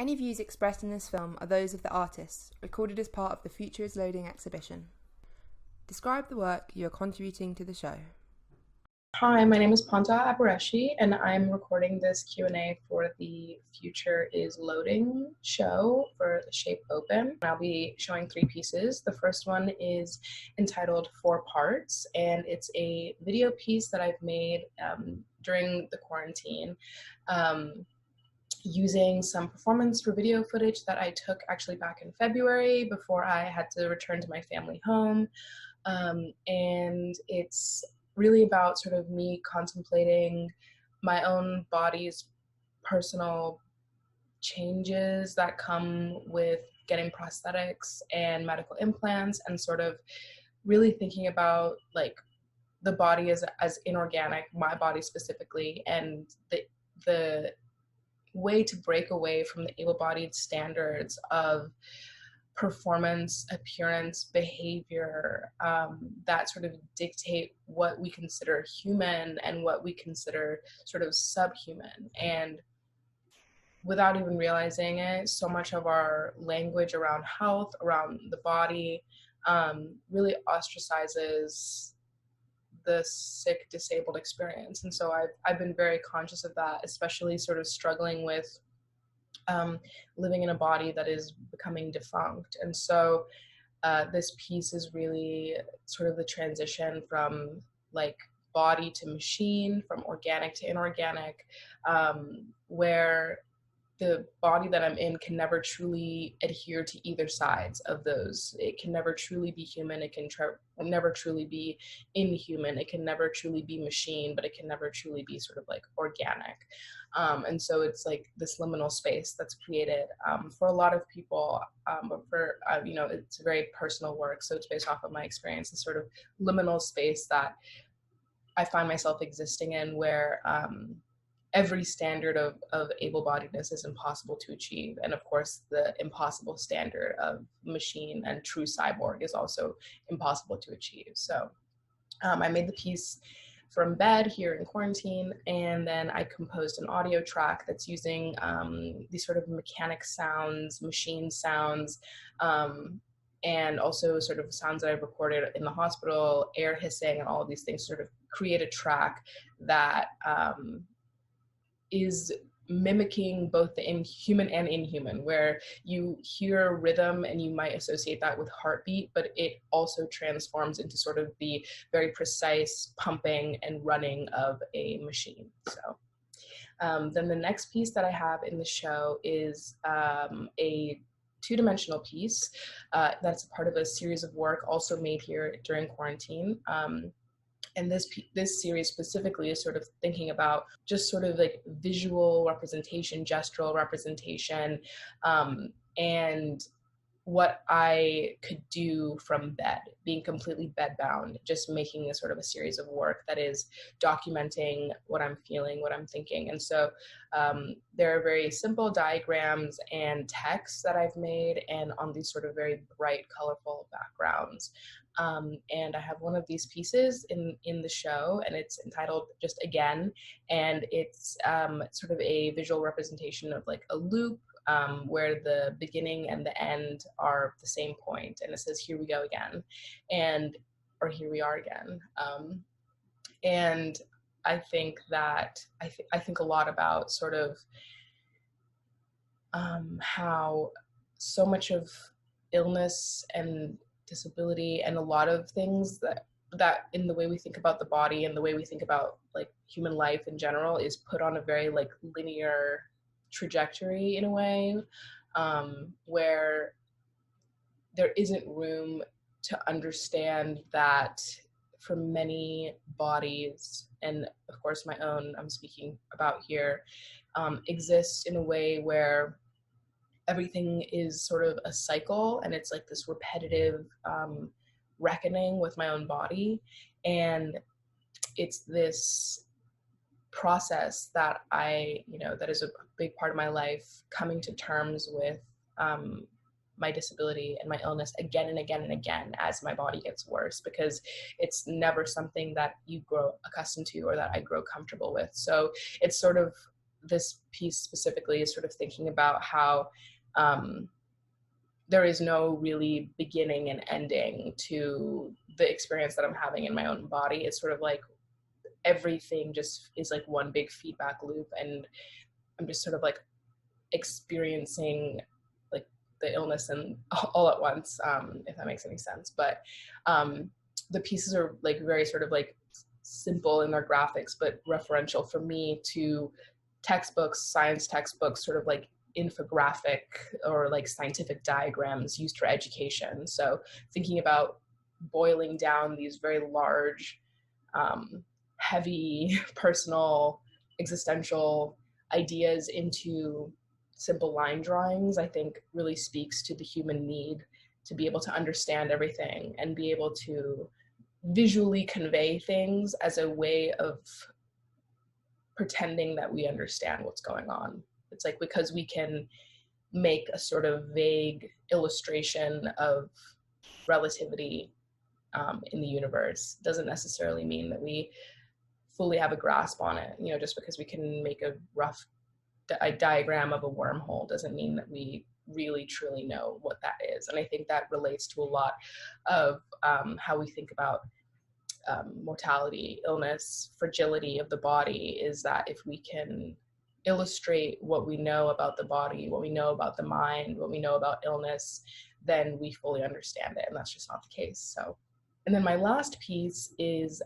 Any views expressed in this film are those of the artists, recorded as part of the Future is Loading exhibition. Describe the work you are contributing to the show. Hi, my name is Panteha Abareshi, and I'm recording this Q&A for the Future is Loading show for the Shape Open. I'll be showing 3 pieces. The first one is entitled 4 Parts, and it's a video piece that I've made during the quarantine, using some performance for video footage that I took actually back in February before I had to return to my family home. And it's really about sort of me contemplating my own body's personal changes that come with getting prosthetics and medical implants, and sort of really thinking about like the body as inorganic, my body specifically, and the way to break away from the able-bodied standards of performance, appearance, behavior that sort of dictate what we consider human and what we consider sort of subhuman. And without even realizing it, so much of our language around health, around the body, really ostracizes the sick, disabled experience. And so I've been very conscious of that, especially sort of struggling with living in a body that is becoming defunct. And so this piece is really sort of the transition from like body to machine, from organic to inorganic, where the body that I'm in can never truly adhere to either sides of those. It can never truly be human. It can never truly be inhuman. It can never truly be machine, but it can never truly be sort of like organic. And so it's like this liminal space that's created for a lot of people, but for, it's a very personal work. So it's based off of my experience, this sort of liminal space that I find myself existing in, where every standard of able-bodiedness is impossible to achieve. And of course, the impossible standard of machine and true cyborg is also impossible to achieve. So I made the piece from bed here in quarantine, and then I composed an audio track that's using these sort of mechanic sounds, machine sounds, and also sort of sounds that I've recorded in the hospital, air hissing, and all of these things, sort of create a track that is mimicking both the human and inhuman, where you hear rhythm and you might associate that with heartbeat, but it also transforms into sort of the very precise pumping and running of a machine. So then the next piece that I have in the show is a 2-dimensional piece that's a part of a series of work also made here during quarantine. And this series specifically is sort of thinking about just sort of like visual representation, gestural representation, and what I could do from bed, being completely bedbound, just making a sort of a series of work that is documenting what I'm feeling, what I'm thinking. And so there are very simple diagrams and texts that I've made, and on these sort of very bright, colorful backgrounds. And I have one of these pieces in the show, and it's entitled Just Again, and it's sort of a visual representation of like a loop, where the beginning and the end are the same point, and it says here we go again, or here we are again. And I think that I think a lot about sort of how so much of illness and disability and a lot of things that in the way we think about the body and the way we think about like human life in general is put on a very like linear trajectory in a way, where there isn't room to understand that for many bodies, and of course my own I'm speaking about here, exists in a way where everything is sort of a cycle, and it's like this repetitive reckoning with my own body. And it's this process that that is a big part of my life, coming to terms with my disability and my illness again and again and again as my body gets worse, because it's never something that you grow accustomed to or that I grow comfortable with. So it's sort of this piece specifically is sort of thinking about how there is no really beginning and ending to the experience that I'm having in my own body. It's sort of like everything just is like one big feedback loop, and I'm just sort of like experiencing like the illness and all at once, if that makes any sense. But the pieces are like very sort of like simple in their graphics, but referential for me to textbooks, science textbooks, sort of like infographic or like scientific diagrams used for education. So thinking about boiling down these very large, heavy, personal, existential ideas into simple line drawings, I think really speaks to the human need to be able to understand everything and be able to visually convey things as a way of pretending that we understand what's going on. It's like, because we can make a sort of vague illustration of relativity in the universe doesn't necessarily mean that we fully have a grasp on it. You know, just because we can make a rough diagram of a wormhole doesn't mean that we really truly know what that is. And I think that relates to a lot of how we think about mortality, illness, fragility of the body, is that if we can illustrate what we know about the body, what we know about the mind, what we know about illness, then we fully understand it. And that's just not the case. So, and then my last piece is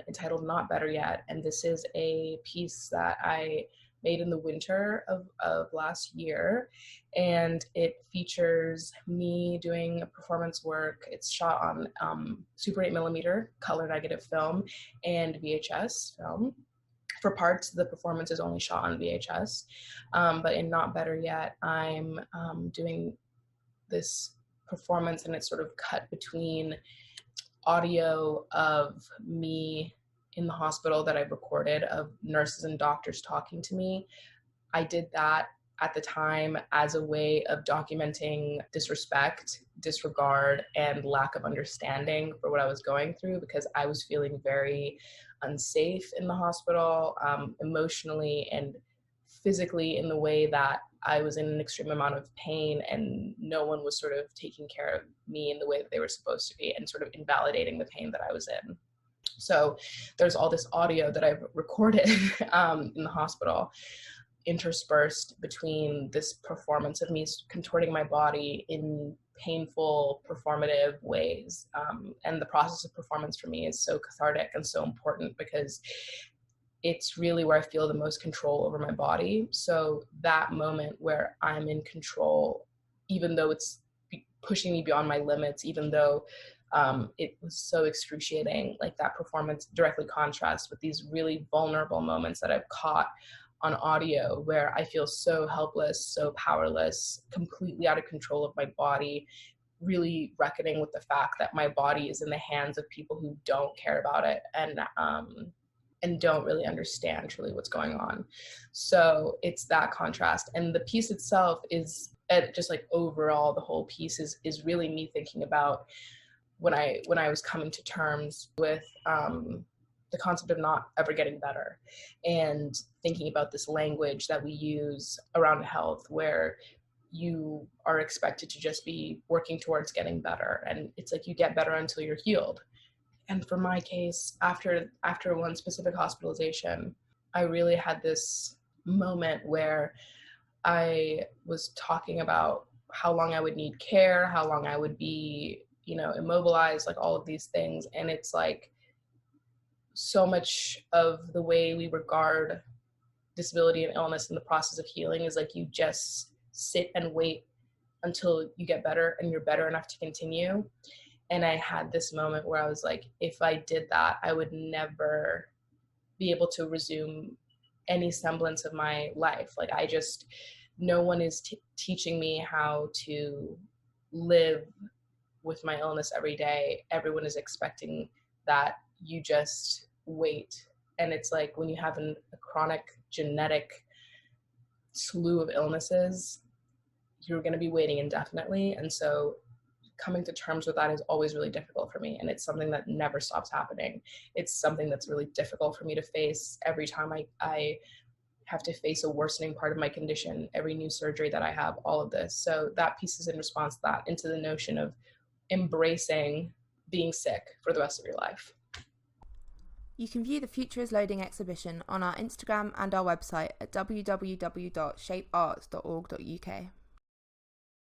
entitled Not Better Yet. And this is a piece that I made in the winter of last year. And it features me doing performance work. It's shot on Super 8mm color negative film and VHS film. For parts, the performance is only shot on VHS. But in Not Better Yet, I'm doing this performance, and it's sort of cut between audio of me in the hospital that I've recorded of nurses and doctors talking to me. I did that at the time as a way of documenting disrespect, disregard, and lack of understanding for what I was going through, because I was feeling very unsafe in the hospital, emotionally and physically, in the way that I was in an extreme amount of pain and no one was sort of taking care of me in the way that they were supposed to be, and sort of invalidating the pain that I was in. So there's all this audio that I've recorded in the hospital, interspersed between this performance of me contorting my body in painful, performative ways. And the process of performance for me is so cathartic and so important, because it's really where I feel the most control over my body. So that moment where I'm in control, even though it's pushing me beyond my limits, even though it was so excruciating, like that performance directly contrasts with these really vulnerable moments that I've caught on audio, where I feel so helpless, so powerless, completely out of control of my body, really reckoning with the fact that my body is in the hands of people who don't care about it and don't really understand truly what's going on. So it's that contrast. And the piece itself is just like overall, the whole piece is really me thinking about when I was coming to terms with the concept of not ever getting better, and thinking about this language that we use around health, where you are expected to just be working towards getting better, and it's like you get better until you're healed. And for my case, after one specific hospitalization, I really had this moment where I was talking about how long I would need care, how long I would be, immobilized, like all of these things. And it's like so much of the way we regard disability and illness in the process of healing is like you just sit and wait until you get better and you're better enough to continue. And I had this moment where I was like, if I did that, I would never be able to resume any semblance of my life. Like no one is teaching me how to live with my illness every day. Everyone is expecting that you just wait. And it's like when you have a chronic genetic slew of illnesses, you're going to be waiting indefinitely. And so coming to terms with that is always really difficult for me. And it's something that never stops happening. It's something that's really difficult for me to face every time I have to face a worsening part of my condition, every new surgery that I have, all of this. So that piece is in response to that, into the notion of embracing being sick for the rest of your life. You can view the Future is Loading exhibition on our Instagram and our website at www.shapearts.org.uk.